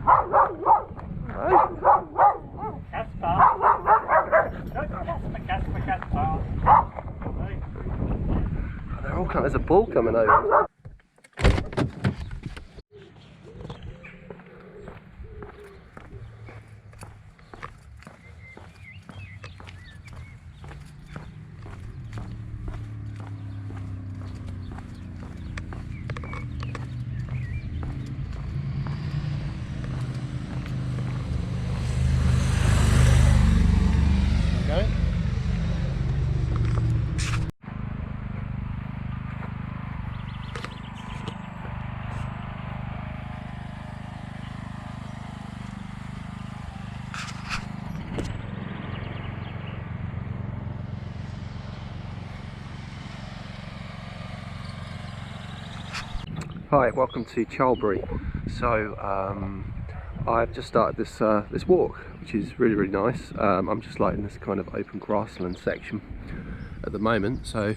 They're all kind of, there's a ball coming over. Hi, welcome to Charlbury. So I've just started this this walk, which is really nice. I'm just like in this kind of open grassland section at the moment. So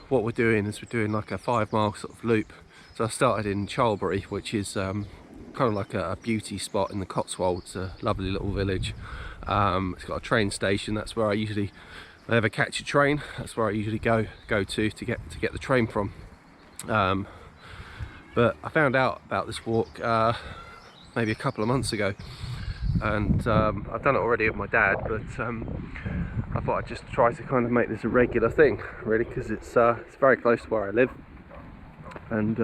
what we're doing is we're doing like a 5-mile sort of loop. So I started in Charlbury, which is kind of like a beauty spot in the Cotswolds, a lovely little village. It's got a train station. That's where I usually, if I ever catch a train, that's where I usually go to get the train from. But I found out about this walk maybe a couple of months ago, and I've done it already with my dad, but I thought I'd just try to kind of make this a regular thing, really, because it's very close to where I live, and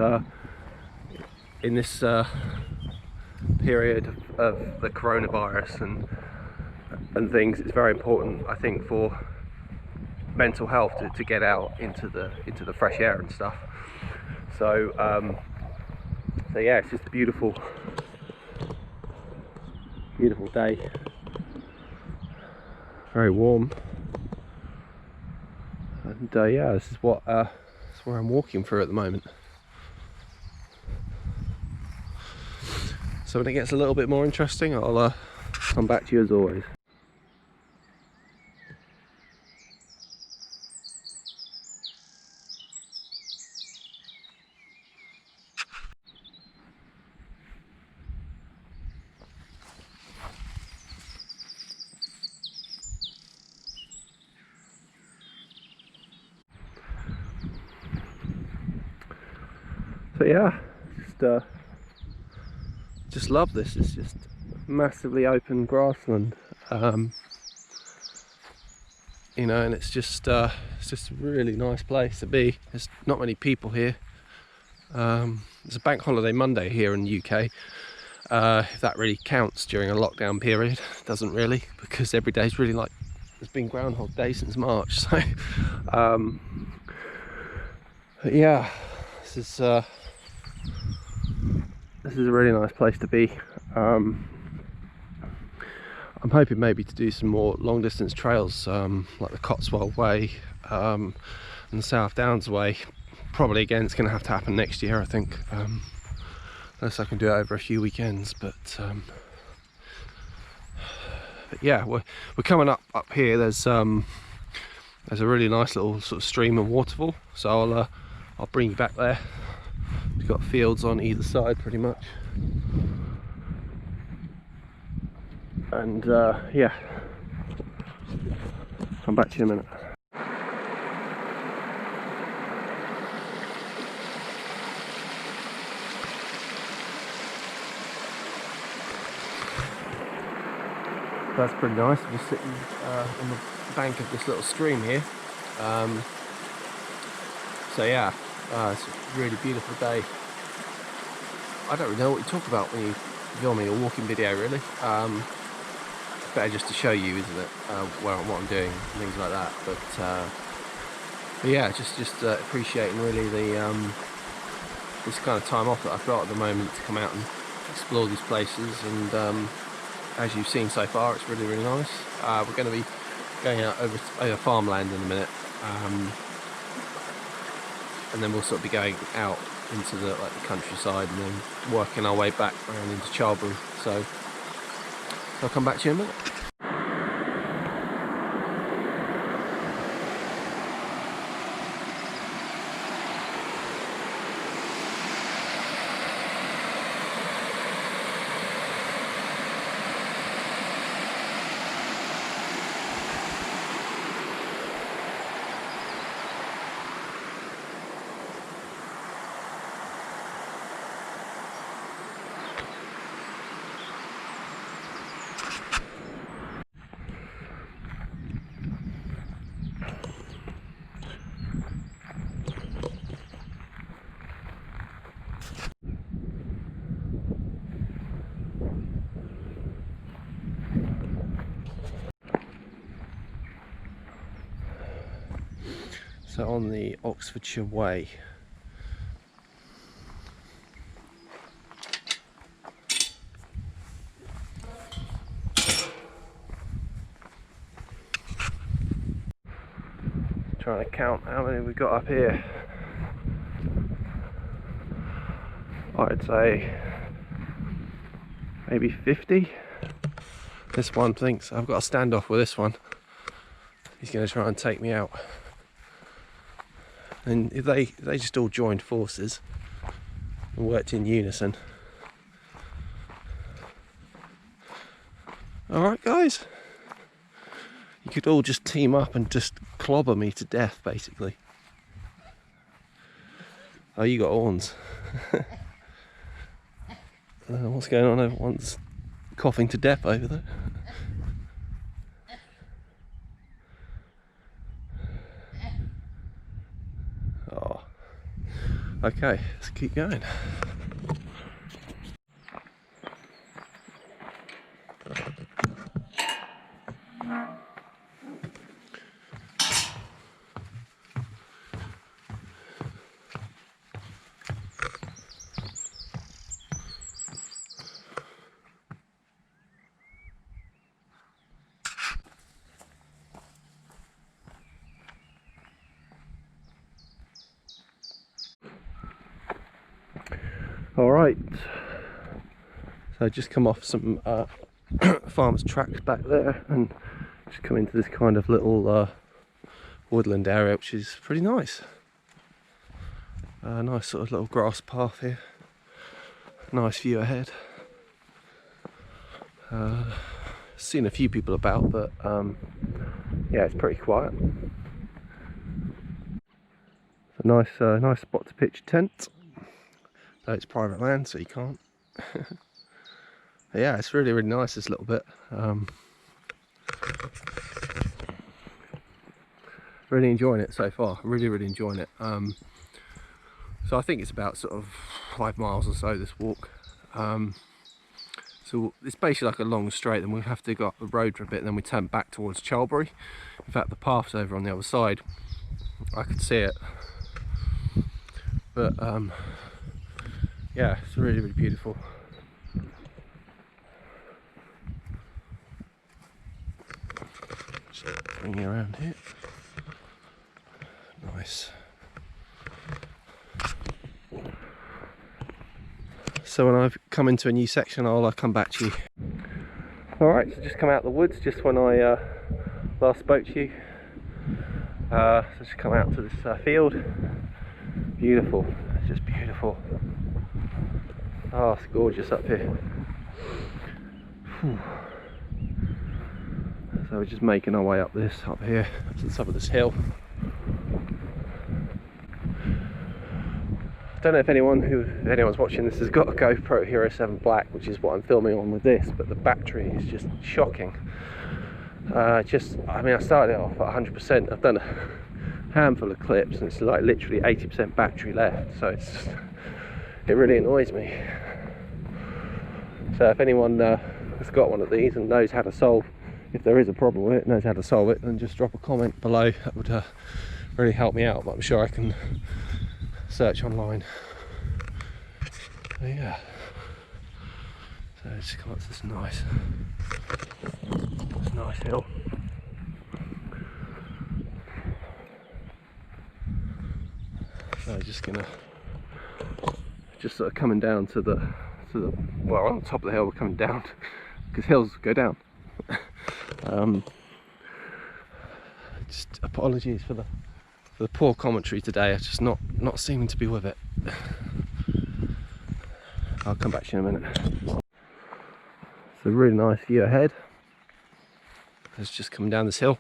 in this period of the coronavirus and things, it's very important, I think, for mental health to get out into the fresh air and stuff. So yeah, it's just a beautiful day, very warm, and yeah, this is where I'm walking through at the moment. So when it gets a little bit more interesting, I'll come back to you as always. So yeah, just love this. It's just massively open grassland, you know, and it's just a really nice place to be. There's not many people here. There's a bank holiday Monday here in the UK. If that really counts during a lockdown period, it doesn't really, because every day's really like, it's been Groundhog Day since March. So but yeah, this is a really nice place to be. I'm hoping maybe to do some more long distance trails, like the Cotswold Way and the South Downs Way. Probably again, it's going to have to happen next year, I think, unless I can do it over a few weekends. But yeah, we're coming up here. There's a really nice little sort of stream and waterfall, so I'll bring you back there. We've got fields on either side pretty much, and yeah, come back to you in a minute. That's pretty nice. We're just sitting on the bank of this little stream here. So yeah, it's a really beautiful day. I don't really know what you talk about when you film a walking video, really. It's better just to show you, isn't it, what I'm doing and things like that. But yeah, just appreciating really the this kind of time off that I've got at the moment to come out and explore these places. And as you've seen so far, it's really nice. We're going to be going out over farmland in a minute, and then we'll sort of be going out into the countryside and then working our way back around into Charlbury. So I'll come back to you in a minute. So on the Oxfordshire Way. Trying to count how many we got up here. I'd say maybe 50. This one thinks I've got a standoff with this one. He's going to try and take me out. And if they just all joined forces and worked in unison. Alright guys, you could all just team up and just clobber me to death basically. Oh, you got horns. What's going on? Everyone's coughing to death over there. Oh. Okay, let's keep going. Alright, so I just come off some farmer's tracks back there and just come into this kind of little woodland area, which is pretty nice. Nice sort of little grass path here, nice view ahead. Seen a few people about, but yeah, it's pretty quiet. It's a nice spot to pitch a tent. It's private land, so you can't. Yeah, it's really nice, this little bit. Really enjoying it so far. Really enjoying it. So I think it's about sort of 5 miles or so, this walk. So it's basically like a long straight, and we have to go up the road for a bit, and then we turn back towards Charlbury. In fact, the path's over on the other side. I could see it. But yeah, it's really beautiful. Just bring you around here. Nice. So when I've come into a new section, I'll come back to you. Alright, so just come out of the woods just when I last spoke to you. So just come out to this field. Beautiful, it's just beautiful. Oh, it's gorgeous up here. Whew. So we're just making our way up here to the top of this hill. I don't know if anyone's watching this has got a GoPro Hero 7 Black, which is what I'm filming on with this, but the battery is just shocking. I mean, I started it off at 100%. I've done a handful of clips and it's like literally 80% battery left, so it really annoys me. So if anyone has got one of these and knows how to solve, if there is a problem with it, knows how to solve it, then just drop a comment below. That would really help me out, but I'm sure I can search online. So yeah, so just come up to this nice hill. So just sort of coming down to the well, on the top of the hill. We're coming down because hills go down. Just apologies for the poor commentary today. I'm just not seeming to be with it. I'll come back to you in a minute. It's a really nice view ahead. It's just coming down this hill.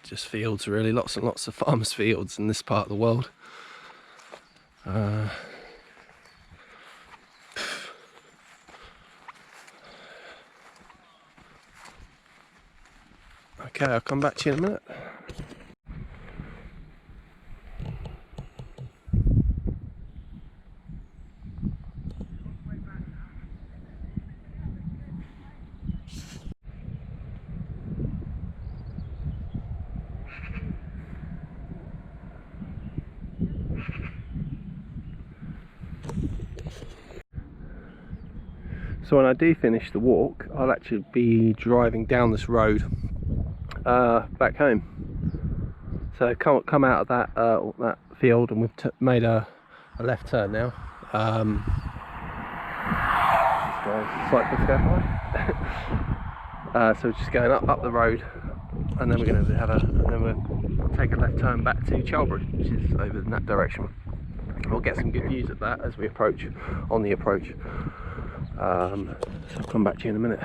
Just fields, really, lots and lots of farmers' fields in this part of the world. Okay, I'll come back to you in a minute. So when I do finish the walk, I'll actually be driving down this road back home. So come out of that field, and we've made a left turn now. Cyclists go by. So we're just going up the road, and then we're going to we'll take a left turn back to Chalbury, which is over in that direction. We'll get some good views of that as we approach, on the approach. So I'll come back to you in a minute.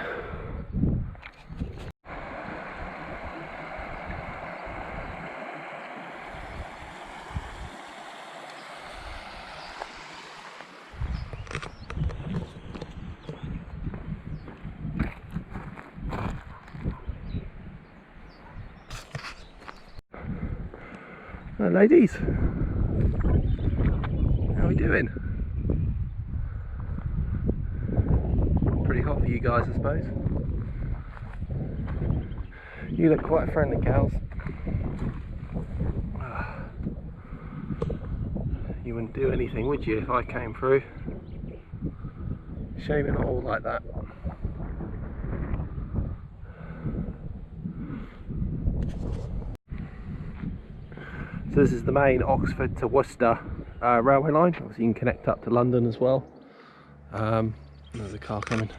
Hello ladies, how are we doing? Pretty hot for you guys, I suppose. You look quite friendly, gals. You wouldn't do anything, would you, if I came through? Shame you're not all like that. So this is the main Oxford to Worcester railway line. Obviously you can connect up to London as well. There's a car coming.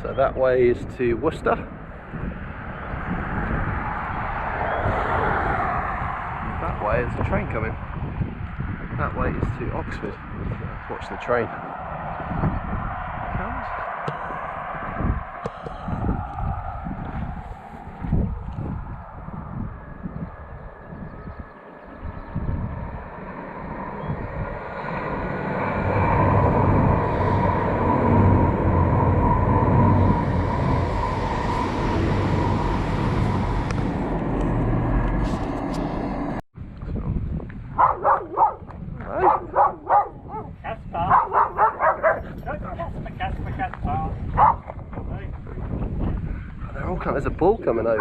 So that way is to Worcester. And that way is the train coming. That way is to Oxford. Let's watch the train. Here it comes. There's a bull coming over.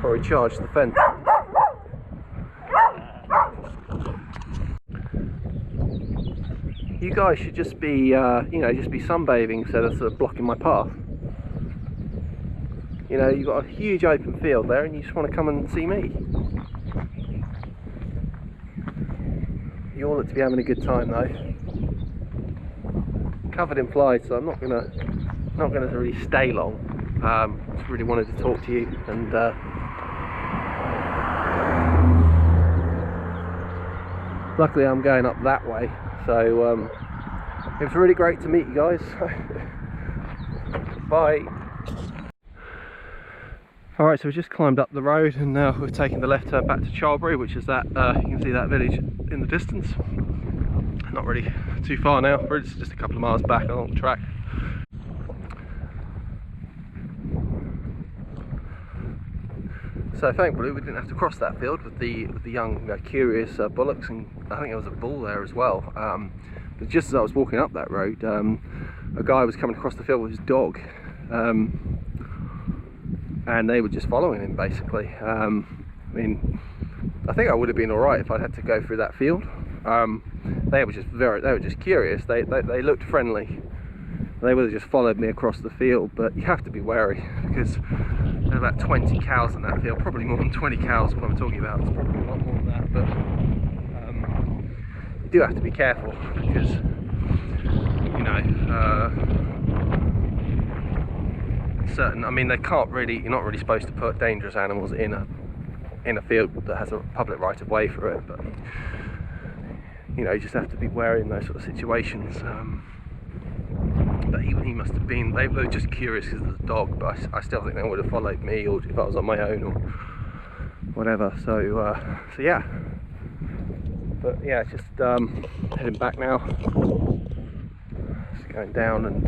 Probably charge the fence. You guys should just be, just be sunbathing instead of sort of blocking my path. You know, you've got a huge open field there and you just want to come and see me. You all look to be having a good time though. Covered in flies, so I'm not gonna really stay long. Just really wanted to talk to you, and luckily I'm going up that way, so it was really great to meet you guys. Bye. Alright, so we just climbed up the road and now we're taking the left turn back to Chalbury, which is that, you can see that village in the distance. Not really too far now, it's just a couple of miles back along the track. So thankfully we didn't have to cross that field with the young curious bullocks, and I think there was a bull there as well. But just as I was walking up that road, a guy was coming across the field with his dog. And they were just following him basically. I mean, I think I would have been alright if I'd had to go through that field. They were just curious. They looked friendly. They would have just followed me across the field, but you have to be wary because there are about 20 cows in that field, probably more than 20 cows. What I'm talking about, it's probably a lot more than that, but you do have to be careful because I mean, they can't really, you're not really supposed to put dangerous animals in a field that has a public right of way for it, but you just have to be wary in those sort of situations. But he must have been, they were just curious because of the dog, but I still think they would have followed me, or if I was on my own or whatever. So yeah, but yeah, just heading back now. Going down and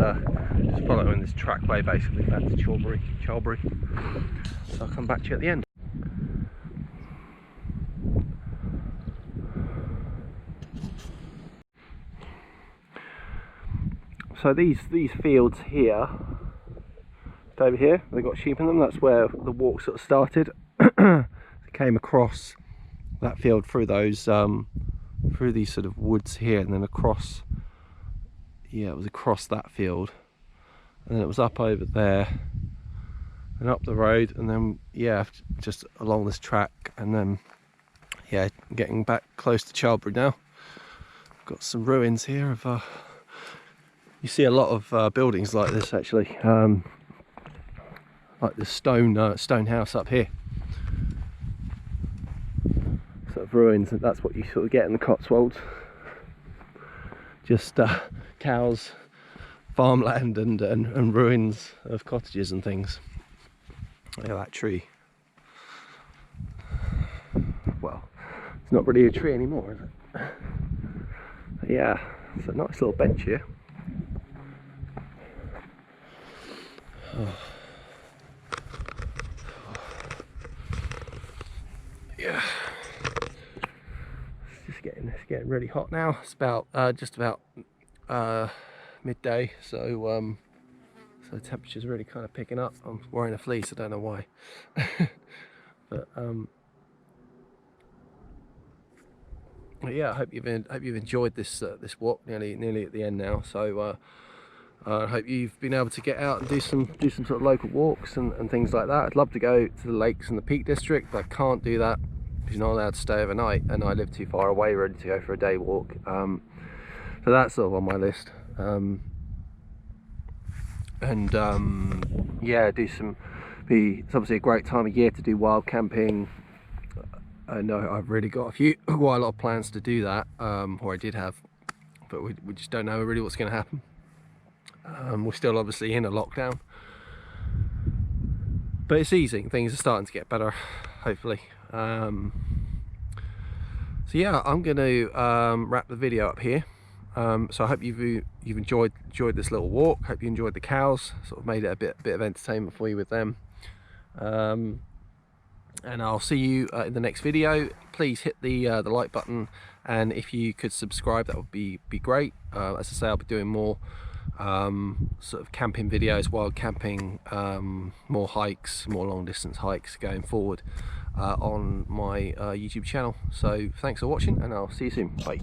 just following this trackway basically back to Chalbury. So I'll come back to you at the end. So these fields here, over here, they've got sheep in them. That's where the walk sort of started. Came across that field through those through these sort of woods here, and then across, yeah, it was across that field, and then it was up over there and up the road, and then yeah, just along this track, and then yeah, getting back close to Childbury now. Got some ruins here of you see a lot of buildings like this actually, like the stone house up here, sort of ruins. And that's what you sort of get in the Cotswolds, just cows, farmland, and ruins of cottages and things. Look at that tree. Well, it's not really a tree anymore, is it? But yeah, it's a nice little bench here. Oh. Yeah, it's getting really hot now. It's about just about midday, so the temperature's really kind of picking up. I'm wearing a fleece, I don't know why. But yeah, I hope you've enjoyed this this walk. Nearly at the end now, so I hope you've been able to get out and do some sort of local walks and things like that. I'd love to go to the lakes in the Peak District, but I can't do that because you're not allowed to stay overnight, and I live too far away really to go for a day walk. So that's sort of on my list. Yeah, it's obviously a great time of year to do wild camping. I know I've really got quite a lot of plans to do that, or I did have, but we just don't know really what's going to happen. We're still obviously in a lockdown, but it's easing. Things are starting to get better, hopefully. So yeah, I'm going to wrap the video up here. So I hope you've enjoyed this little walk. Hope you enjoyed the cows. Sort of made it a bit of entertainment for you with them. And I'll see you in the next video. Please hit the like button, and if you could subscribe, that would be great. As I say, I'll be doing more sort of camping videos, wild camping, more hikes, more long distance hikes going forward on my YouTube channel. So thanks for watching, and I'll see you soon. Bye.